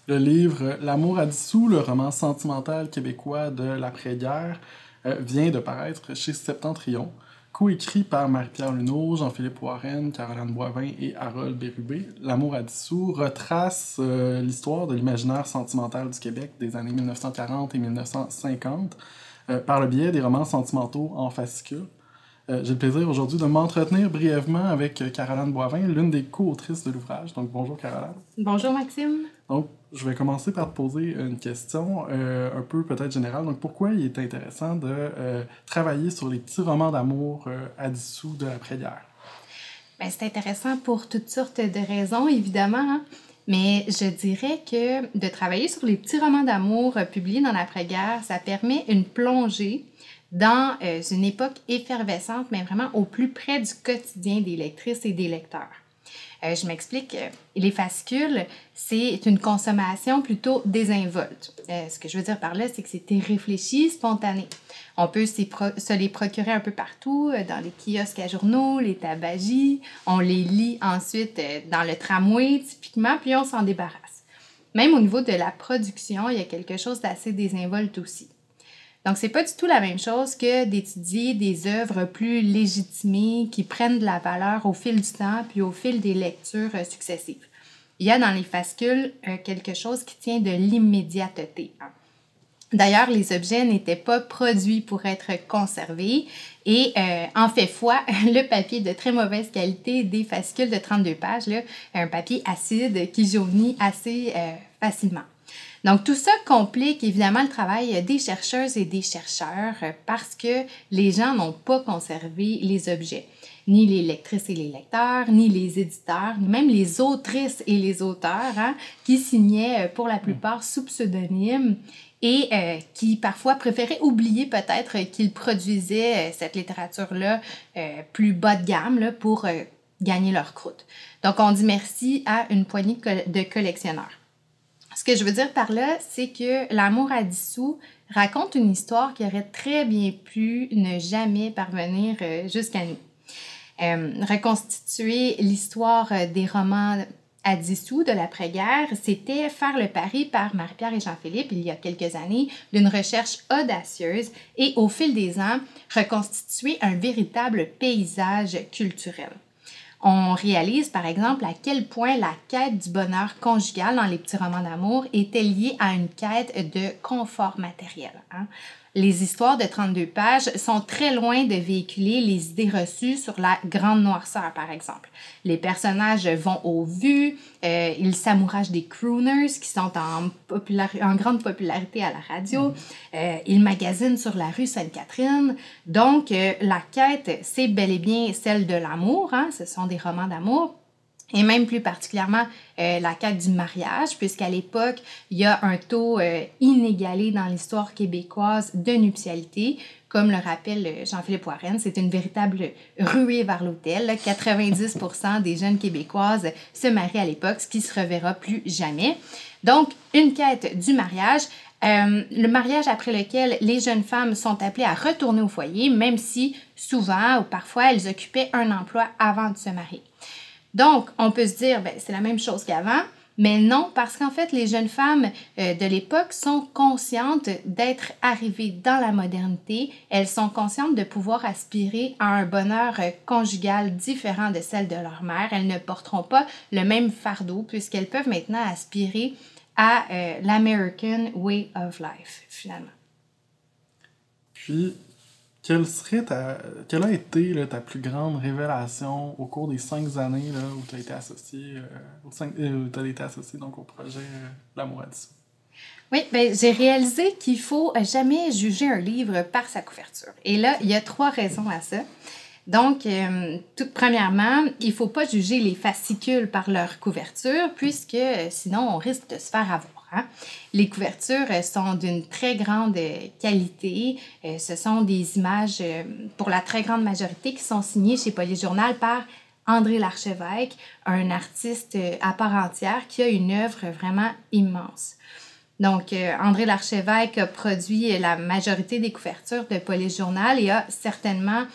Le livre L'amour à dissous, le roman sentimental québécois de l'après-guerre, vient de paraître chez Septentrion, coécrit par Marie-Pierre Luneau, Jean-Philippe Warren, Caroline Boivin et Harold Bérubé. L'amour à dissous retrace l'histoire de l'imaginaire sentimental du Québec des années 1940 et 1950 par le biais des romans sentimentaux en fascicules. J'ai le plaisir aujourd'hui de m'entretenir brièvement avec Caroline Boivin, l'une des co-autrices de l'ouvrage. Donc bonjour Caroline. Bonjour Maxime. Donc je vais commencer par te poser une question un peu peut-être générale. Donc pourquoi il est intéressant de travailler sur les petits romans d'amour à dissous de l'après-guerre? Ben, c'est intéressant pour toutes sortes de raisons, évidemment, hein? Mais je dirais que de travailler sur les petits romans d'amour publiés dans l'après-guerre, ça permet une plongée dans une époque effervescente, mais vraiment au plus près du quotidien des lectrices et des lecteurs. Je m'explique, les fascicules, c'est une consommation plutôt désinvolte. Ce que je veux dire par là, c'est que c'est irréfléchi, spontané. On peut se les procurer un peu partout, dans les kiosques à journaux, les tabagies. On les lit ensuite dans le tramway, typiquement, puis on s'en débarrasse. Même au niveau de la production, il y a quelque chose d'assez désinvolte aussi. Donc, c'est pas du tout la même chose que d'étudier des œuvres plus légitimées qui prennent de la valeur au fil du temps puis au fil des lectures successives. Il y a dans les fascicules quelque chose qui tient de l'immédiateté. D'ailleurs, les objets n'étaient pas produits pour être conservés et en fait foi, le papier de très mauvaise qualité des fascicules de 32 pages, là, un papier acide qui jaunit assez facilement. Donc, tout ça complique évidemment le travail des chercheuses et des chercheurs parce que les gens n'ont pas conservé les objets. Ni les lectrices et les lecteurs, ni les éditeurs, ni même les autrices et les auteurs qui signaient pour la plupart sous pseudonyme et qui parfois préféraient oublier peut-être qu'ils produisaient cette littérature-là plus bas de gamme là, pour gagner leur croûte. Donc, on dit merci à une poignée de collectionneurs. Ce que je veux dire par là, c'est que L'amour à dissous raconte une histoire qui aurait très bien pu ne jamais parvenir jusqu'à nous. Reconstituer l'histoire des romans à dissous de l'après-guerre, c'était faire le pari par Marie-Pierre et Jean-Philippe, il y a quelques années, d'une recherche audacieuse et, au fil des ans, reconstituer un véritable paysage culturel. On réalise, par exemple, à quel point la quête du bonheur conjugal dans les petits romans d'amour était liée à une quête de confort matériel. Les histoires de 32 pages sont très loin de véhiculer les idées reçues sur la grande noirceur, par exemple. Les personnages vont aux vues, ils s'amouragent des crooners qui sont en grande popularité à la radio, ils magasinent sur la rue Sainte-Catherine. Donc, la quête, c'est bel et bien celle de l'amour, ce sont des romans d'amour. Et même plus particulièrement la quête du mariage, puisqu'à l'époque, il y a un taux inégalé dans l'histoire québécoise de nuptialité. Comme le rappelle Jean-Philippe Warren, c'est une véritable ruée vers l'autel. 90% des jeunes Québécoises se marient à l'époque, ce qui ne se reverra plus jamais. Donc, une quête du mariage, le mariage après lequel les jeunes femmes sont appelées à retourner au foyer, même si souvent ou parfois elles occupaient un emploi avant de se marier. Donc, on peut se dire, c'est la même chose qu'avant, mais non, parce qu'en fait, les jeunes femmes de l'époque sont conscientes d'être arrivées dans la modernité. Elles sont conscientes de pouvoir aspirer à un bonheur conjugal différent de celle de leur mère. Elles ne porteront pas le même fardeau puisqu'elles peuvent maintenant aspirer à l'American Way of Life, finalement. Puis, quelle a été là, ta plus grande révélation au cours des 5 années là, où tu as été associée donc, au projet L'amour à dissous? Oui, j'ai réalisé qu'il faut jamais juger un livre par sa couverture. Et là, il y a 3 raisons à ça. Donc, premièrement, il ne faut pas juger les fascicules par leur couverture, puisque sinon, on risque de se faire avoir. Les couvertures sont d'une très grande qualité. Ce sont des images, pour la très grande majorité, qui sont signées chez Polyjournal par André Larchevêque, un artiste à part entière qui a une œuvre vraiment immense. Donc, André Larchevêque a produit la majorité des couvertures de Polyjournal et a certainement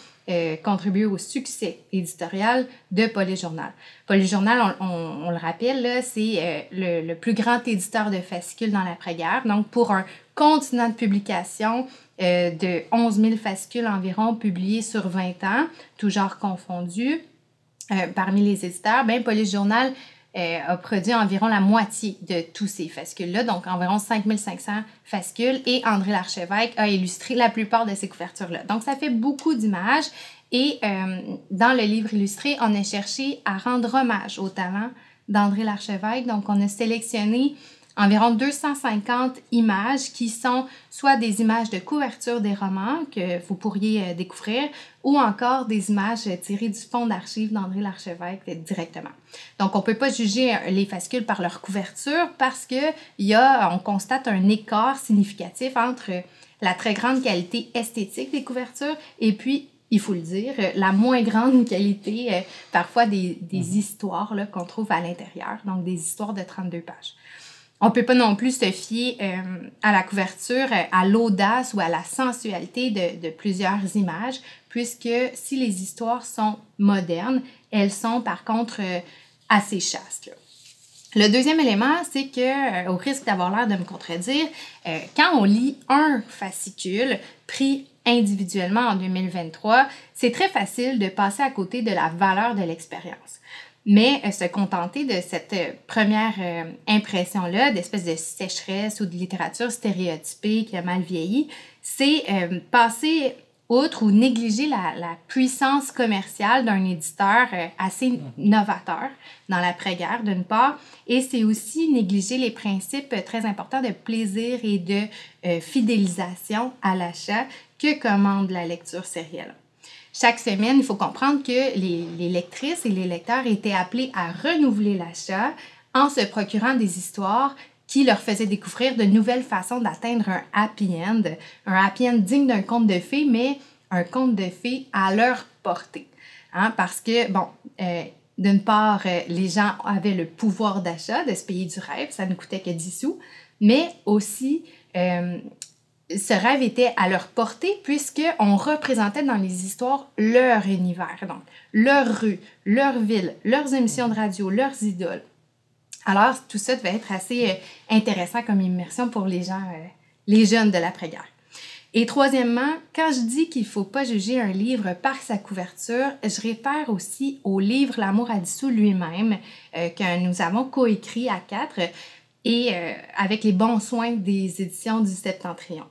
contribué au succès éditorial de Polyjournal. Polyjournal, on le rappelle, là, c'est le plus grand éditeur de fascicules dans l'après-guerre. Donc, pour un continent de publication de 11 000 fascicules environ publiés sur 20 ans, tous genres confondus, parmi les éditeurs, Polyjournal a produit environ la moitié de tous ces fascicules-là, donc environ 5500 fascicules, et André Larchevêque a illustré la plupart de ces couvertures-là. Donc, ça fait beaucoup d'images, et dans le livre illustré, on a cherché à rendre hommage au talent d'André Larchevêque. Donc, on a sélectionné environ 250 images qui sont soit des images de couverture des romans que vous pourriez découvrir ou encore des images tirées du fonds d'archives d'André Larchevêque directement. Donc, on ne peut pas juger les fascicules par leur couverture parce qu'on constate un écart significatif entre la très grande qualité esthétique des couvertures et puis, il faut le dire, la moins grande qualité parfois des histoires là, qu'on trouve à l'intérieur, donc des histoires de 32 pages. On ne peut pas non plus se fier à la couverture, à l'audace ou à la sensualité de plusieurs images, puisque si les histoires sont modernes, elles sont par contre assez chastes. Là. Le deuxième élément, c'est que, au risque d'avoir l'air de me contredire, quand on lit un fascicule pris individuellement en 2023, c'est très facile de passer à côté de la valeur de l'expérience. Mais se contenter de cette première impression-là, d'espèce de sécheresse ou de littérature stéréotypée qui a mal vieilli, c'est passer outre ou négliger la puissance commerciale d'un éditeur assez novateur dans l'après-guerre, d'une part, et c'est aussi négliger les principes très importants de plaisir et de fidélisation à l'achat que commande la lecture sérielle. Chaque semaine, il faut comprendre que les lectrices et les lecteurs étaient appelés à renouveler l'achat en se procurant des histoires qui leur faisaient découvrir de nouvelles façons d'atteindre un happy end digne d'un conte de fées, mais un conte de fées à leur portée. Hein? Parce que, d'une part, les gens avaient le pouvoir d'achat, de se payer du rêve, ça ne coûtait que 10 sous, mais aussi... ce rêve était à leur portée puisqu'on représentait dans les histoires leur univers, donc leur rue, leur ville, leurs émissions de radio, leurs idoles. Alors, tout ça devait être assez intéressant comme immersion pour les gens, les jeunes de l'après-guerre. Et troisièmement, quand je dis qu'il ne faut pas juger un livre par sa couverture, je réfère aussi au livre L'amour à dissous lui-même que nous avons coécrit à 4 et avec les bons soins des éditions du Septentrion.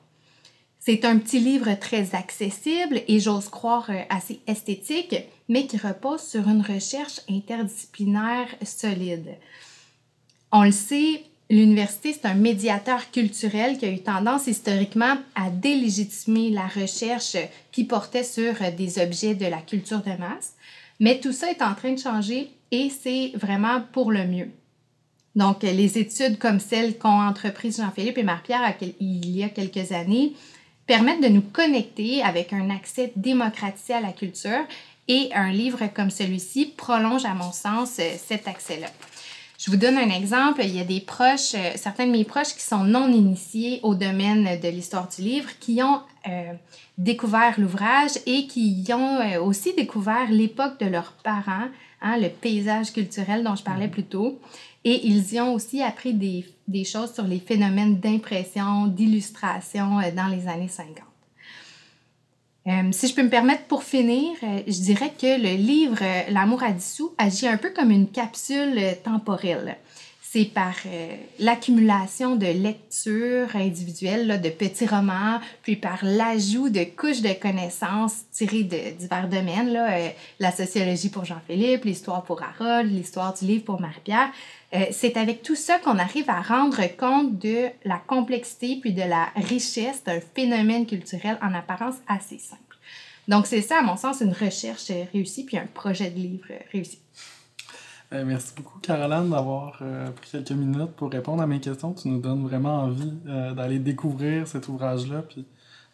C'est un petit livre très accessible et j'ose croire assez esthétique, mais qui repose sur une recherche interdisciplinaire solide. On le sait, l'université, c'est un médiateur culturel qui a eu tendance historiquement à délégitimer la recherche qui portait sur des objets de la culture de masse, mais tout ça est en train de changer et c'est vraiment pour le mieux. Donc, les études comme celles qu'ont entreprises Jean-Philippe et Marie-Pierre il y a quelques années permettent de nous connecter avec un accès démocratisé à la culture et un livre comme celui-ci prolonge, à mon sens, cet accès-là. Je vous donne un exemple. Il y a des proches, certains de mes proches qui sont non initiés au domaine de l'histoire du livre, qui ont découvert l'ouvrage et qui ont aussi découvert l'époque de leurs parents, hein, le paysage culturel dont je parlais plus tôt. Et ils y ont aussi appris des choses sur les phénomènes d'impression, d'illustration dans les années 50. Si je peux me permettre pour finir, je dirais que le livre L'amour à dissous agit un peu comme une capsule temporelle. C'est par l'accumulation de lectures individuelles, là, de petits romans, puis par l'ajout de couches de connaissances tirées de divers domaines, là, la sociologie pour Jean-Philippe, l'histoire pour Harold, l'histoire du livre pour Marie-Pierre. C'est avec tout ça qu'on arrive à rendre compte de la complexité puis de la richesse d'un phénomène culturel en apparence assez simple. Donc, c'est ça, à mon sens, une recherche réussie puis un projet de livre réussi. Merci beaucoup, Caroline, d'avoir pris quelques minutes pour répondre à mes questions. Tu nous donnes vraiment envie d'aller découvrir cet ouvrage-là puis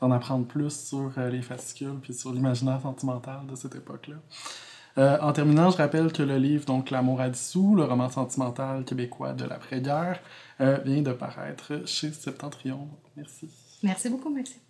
d'en apprendre plus sur les fascicules puis sur l'imaginaire sentimental de cette époque-là. En terminant, je rappelle que le livre, donc L'amour à dissous, le roman sentimental québécois de l'après-guerre, vient de paraître chez Septentrion. Merci. Merci beaucoup, Maxime.